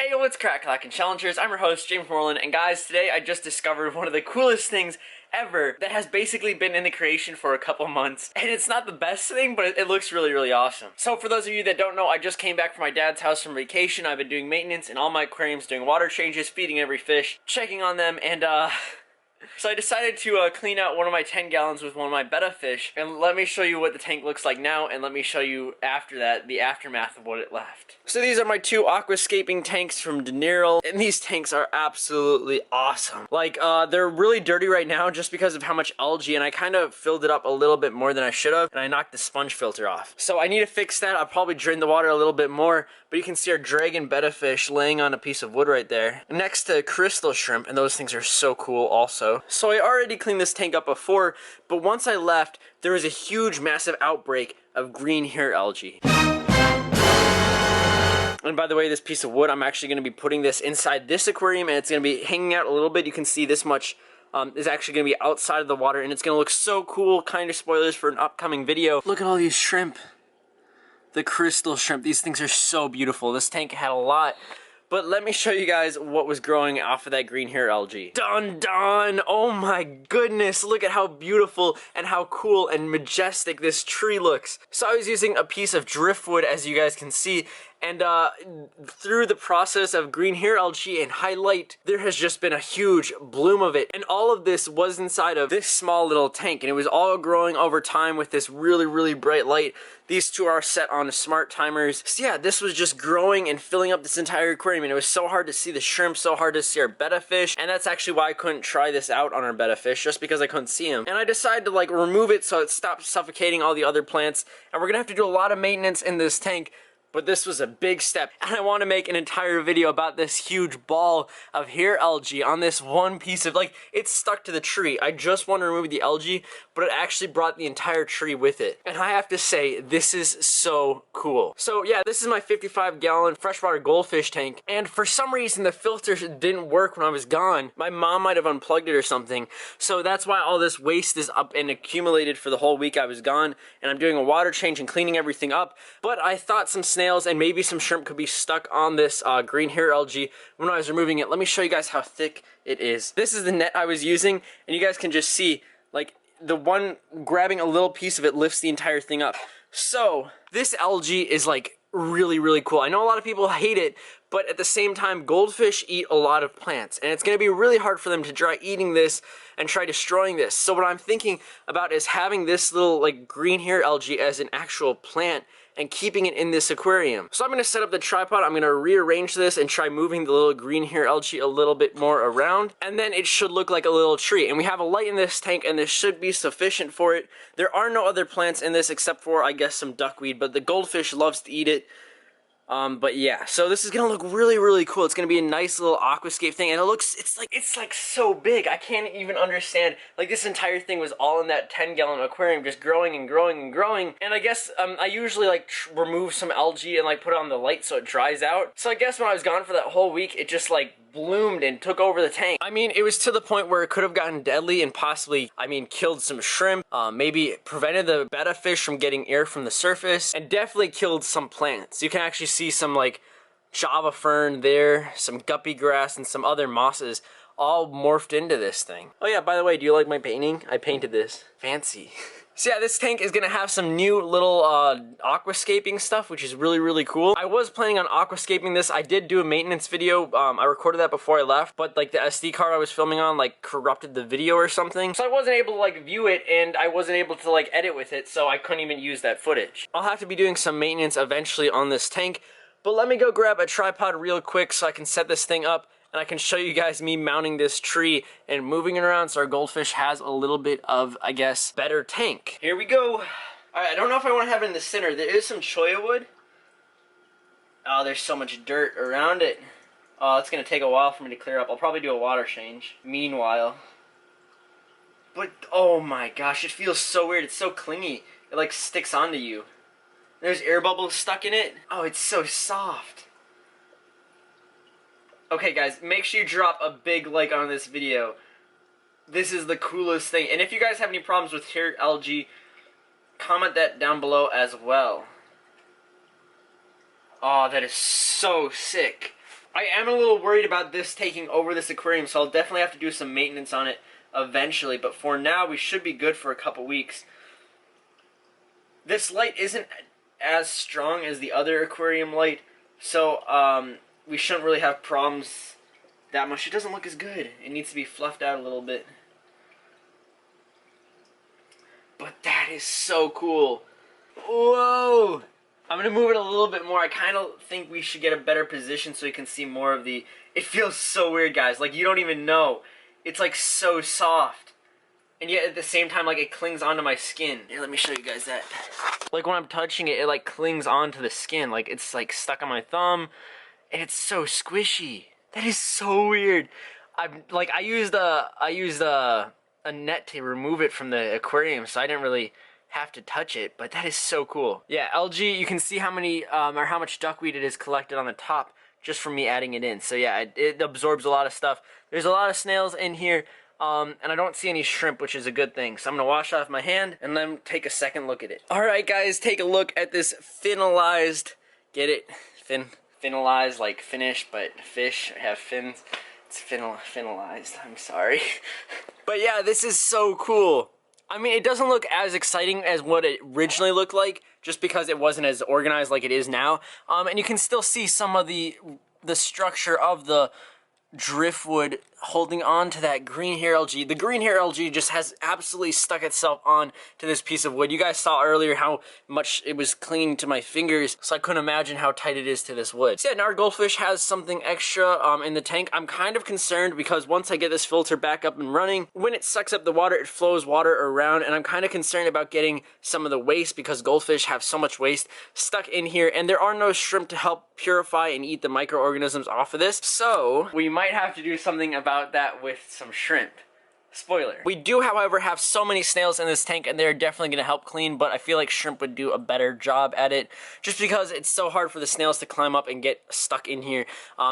Hey yo, what's crack-clackin' challengers? I'm your host, James Morelan, and guys, today I just discovered one of the coolest things ever that has basically been in the creation for a couple months. And it's not the best thing, but it looks really, really awesome. So for those of you that don't know, I just came back from my dad's house from vacation. I've been doing maintenance in all my aquariums, doing water changes, feeding every fish, checking on them, and so I decided to clean out one of my 10 gallons with one of my betta fish, and let me show you what the tank looks like now, and let me show you after that, the aftermath of what it left. So these are my two aquascaping tanks from De Niro, and these tanks are absolutely awesome. Like, they're really dirty right now just because of how much algae, and I kind of filled it up a little bit more than I should have, and I knocked the sponge filter off. So I need to fix that. I'll probably drain the water a little bit more, but you can see our dragon betta fish laying on a piece of wood right there, next to crystal shrimp, and those things are so cool also. So I already cleaned this tank up before, but once I left, there was a huge, massive outbreak of green hair algae. And by the way, this piece of wood, I'm actually going to be putting this inside this aquarium, and it's going to be hanging out a little bit. You can see this much is actually going to be outside of the water, and it's going to look so cool. Kind of spoilers for an upcoming video. Look at all these shrimp. The crystal shrimp. These things are so beautiful. This tank had a lot. But let me show you guys what was growing off of that green hair algae. Dun dun! Oh my goodness, look at how beautiful and how cool and majestic this tree looks. So I was using a piece of driftwood, as you guys can see, and through the process of green hair algae and highlight, there has just been a huge bloom of it. And all of this was inside of this small little tank, and it was all growing over time with this really, really bright light. These two are set on smart timers. So yeah, this was just growing and filling up this entire aquarium, and it was so hard to see the shrimp, so hard to see our betta fish, and that's actually why I couldn't try this out on our betta fish, just because I couldn't see them. And I decided to like remove it so it stopped suffocating all the other plants, and we're gonna have to do a lot of maintenance in this tank. But this was a big step, and I want to make an entire video about this huge ball of hair algae on this one piece of, like, it's stuck to the tree. I just want to remove the algae, but it actually brought the entire tree with it. And I have to say, this is so cool. So yeah, this is my 55-gallon freshwater goldfish tank, and for some reason the filter didn't work when I was gone. My mom might have unplugged it or something, so that's why all this waste is up and accumulated for the whole week I was gone, and I'm doing a water change and cleaning everything up. But I thought some snails and maybe some shrimp could be stuck on this green hair algae when I was removing it. Let me show you guys how thick it is. This is the net I was using, and you guys can just see, like, the one grabbing a little piece of it lifts the entire thing up. So this algae is like really, really cool. I know a lot of people hate it, but at the same time, goldfish eat a lot of plants, and it's going to be really hard for them to try eating this and try destroying this. So what I'm thinking about is having this little like green hair algae as an actual plant and keeping it in this aquarium. So I'm going to set up the tripod, I'm going to rearrange this and try moving the little green hair algae a little bit more around, and then it should look like a little tree. And we have a light in this tank, and this should be sufficient for it. There are no other plants in this except for, I guess, some duckweed, but the goldfish loves to eat it. But yeah, so this is gonna look really, really cool. It's gonna be a nice little aquascape thing, and it's like so big. I can't even understand. Like, this entire thing was all in that 10-gallon aquarium, just growing and growing and growing. And I guess I usually like remove some algae and like put it on the light so it dries out. So I guess when I was gone for that whole week, it just like bloomed and took over the tank. I mean, it was to the point where it could have gotten deadly and possibly, I mean, killed some shrimp, maybe prevented the betta fish from getting air from the surface, and definitely killed some plants. You can actually see some like Java fern there, some guppy grass, and some other mosses all morphed into this thing. Oh yeah, by the way, do you like my painting? I painted this. Fancy. So yeah, this tank is gonna have some new little aquascaping stuff, which is really, really cool. I was planning on aquascaping this. I did do a maintenance video. I recorded that before I left, but like the SD card I was filming on like corrupted the video or something. So I wasn't able to like view it, and I wasn't able to like edit with it, so I couldn't even use that footage. I'll have to be doing some maintenance eventually on this tank, but let me go grab a tripod real quick so I can set this thing up, and I can show you guys me mounting this tree and moving it around so our goldfish has a little bit of, I guess, better tank. Here we go. Alright, I don't know if I want to have it in the center. There is some cholla wood. Oh, there's so much dirt around it. Oh, it's going to take a while for me to clear up. I'll probably do a water change meanwhile. But, oh my gosh, it feels so weird. It's so clingy. It like sticks onto you. There's air bubbles stuck in it. Oh, it's so soft. Okay guys, make sure you drop a big like on this video. This is the coolest thing. And if you guys have any problems with hair algae, comment that down below as well. Oh, that is so sick. I am a little worried about this taking over this aquarium, so I'll definitely have to do some maintenance on it eventually, but for now we should be good for a couple weeks. This light isn't as strong as the other aquarium light, so we shouldn't really have problems that much. It doesn't look as good. It needs to be fluffed out a little bit. But that is so cool. Whoa! I'm going to move it a little bit more. I kind of think we should get a better position so you can see more of the... It feels so weird, guys. Like, you don't even know. It's, like, so soft. And yet, at the same time, like, it clings onto my skin. Here, let me show you guys that. Like, when I'm touching it, it, like, clings onto the skin. Like, it's, like, stuck on my thumb. And it's so squishy. That is so weird. I used a net to remove it from the aquarium, so I didn't really have to touch it, but that is so cool. Yeah, Algae, you can see how many or how much duckweed it is collected on the top just from me adding it in. So yeah, it absorbs a lot of stuff. There's a lot of snails in here, and I don't see any shrimp, which is a good thing. So I'm gonna wash off my hand and then take a second look at it. All right, guys, take a look at this finalized. Get it? Finalized, like finish, but fish have fins. It's finalized. I'm sorry. But yeah, this is so cool. I mean, it doesn't look as exciting as what it originally looked like, just because it wasn't as organized like it is now. And you can still see some of the structure of the driftwood holding on to that green hair algae. The green hair algae just has absolutely stuck itself on to this piece of wood. You guys saw earlier how much it was clinging to my fingers, so I couldn't imagine how tight it is to this wood. So yeah, now our goldfish has something extra in the tank. I'm kind of concerned because once I get this filter back up and running, when it sucks up the water, it flows water around, and I'm kind of concerned about getting some of the waste because goldfish have so much waste stuck in here, and there are no shrimp to help purify and eat the microorganisms off of this. So we might have to do something about that with some shrimp. Spoiler. We do, however, have so many snails in this tank, and they're definitely going to help clean, but I feel like shrimp would do a better job at it, just because it's so hard for the snails to climb up and get stuck in here.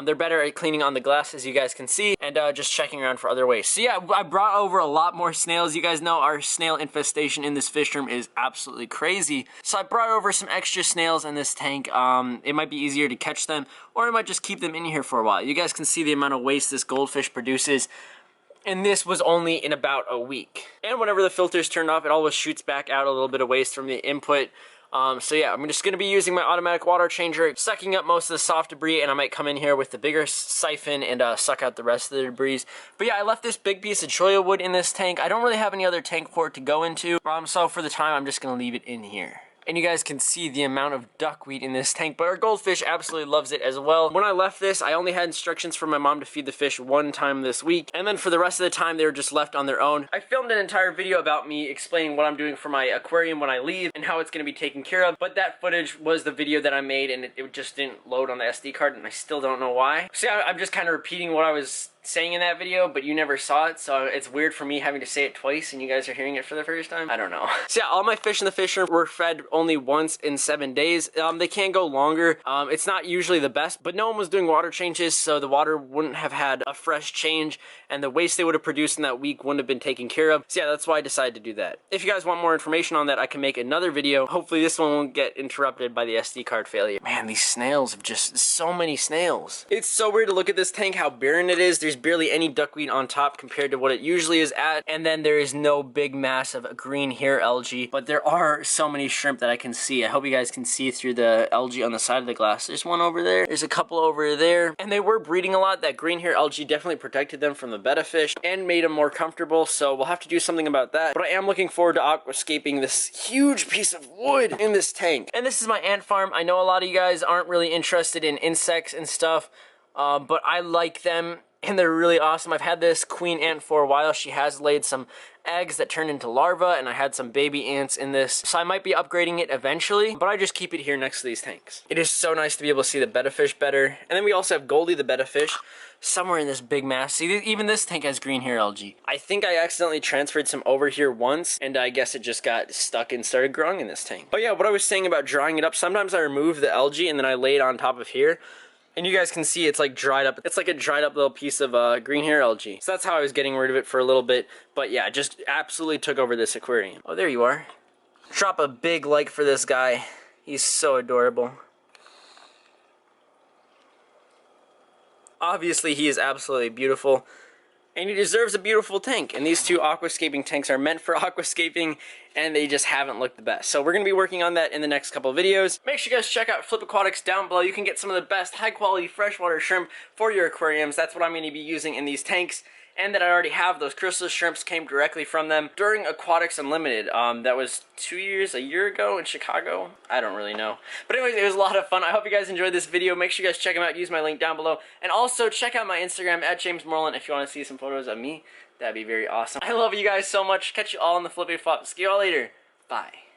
They're better at cleaning on the glass, as you guys can see, and just checking around for other waste. So yeah, I brought over a lot more snails. You guys know our snail infestation in this fish room is absolutely crazy. So I brought over some extra snails in this tank. It might be easier to catch them, or I might just keep them in here for a while. You guys can see the amount of waste this goldfish produces. And this was only in about a week. And whenever the filter's turned off, it always shoots back out a little bit of waste from the input. So yeah, I'm just going to be using my automatic water changer, sucking up most of the soft debris, and I might come in here with the bigger siphon and suck out the rest of the debris. But yeah, I left this big piece of cholla wood in this tank. I don't really have any other tank for it to go into, so for the time, I'm just going to leave it in here. And you guys can see the amount of duckweed in this tank, but our goldfish absolutely loves it as well. When I left this, I only had instructions from my mom to feed the fish one time this week, and then for the rest of the time, they were just left on their own. I filmed an entire video about me explaining what I'm doing for my aquarium when I leave and how it's going to be taken care of, but that footage was the video that I made, and it just didn't load on the SD card, and I still don't know why. So yeah, I'm just kind of repeating what I was saying in that video, but you never saw it, so it's weird for me having to say it twice and you guys are hearing it for the first time. I don't know. So yeah, all my fish in the fish room were fed only once in 7 days. They can go longer. It's not usually the best, but no one was doing water changes, so the water wouldn't have had a fresh change, and the waste they would have produced in that week wouldn't have been taken care of. So yeah, that's why I decided to do that. If you guys want more information on that, I can make another video. Hopefully this one won't get interrupted by the SD card failure. Man, these snails have just so many snails. It's so weird to look at this tank, how barren it is. There's barely any duckweed on top compared to what it usually is at, and then there is no big mass of green hair algae, but there are so many shrimp that I can see. I hope you guys can see through the algae on the side of the glass. There's one over there, there's a couple over there, and they were breeding a lot. That green hair algae definitely protected them from the betta fish and made them more comfortable, so we'll have to do something about that. But I am looking forward to aquascaping this huge piece of wood in this tank. And this is my ant farm. I know a lot of you guys aren't really interested in insects and stuff, but I like them, and they're really awesome. I've had this queen ant for a while. She has laid some eggs that turned into larvae, and I had some baby ants in this, so I might be upgrading it eventually, but I just keep it here next to these tanks. It is so nice to be able to see the betta fish better. And then we also have Goldie the betta fish somewhere in this big mass. See, even this tank has green hair algae. I think I accidentally transferred some over here once, and I guess it just got stuck and started growing in this tank. But yeah, what I was saying about drying it up, sometimes I remove the algae and then I lay it on top of here. And you guys can see it's like dried up. It's like a dried up little piece of green hair algae. So that's how I was getting rid of it for a little bit. But yeah, just absolutely took over this aquarium. Oh, there you are. Drop a big like for this guy. He's so adorable. Obviously, he is absolutely beautiful, and he deserves a beautiful tank. And these two aquascaping tanks are meant for aquascaping, and they just haven't looked the best. So we're going to be working on that in the next couple of videos. Make sure you guys check out Flip Aquatics down below. You can get some of the best high-quality freshwater shrimp for your aquariums. That's what I'm going to be using in these tanks, and that I already have. Those chrysalis shrimps came directly from them during Aquatics Unlimited. That was a year ago in Chicago. I don't really know. But anyways, it was a lot of fun. I hope you guys enjoyed this video. Make sure you guys check them out. Use my link down below. And also check out my Instagram at James Morelan if you want to see some photos of me. That'd be very awesome. I love you guys so much. Catch you all on the flippy flop. See you all later. Bye.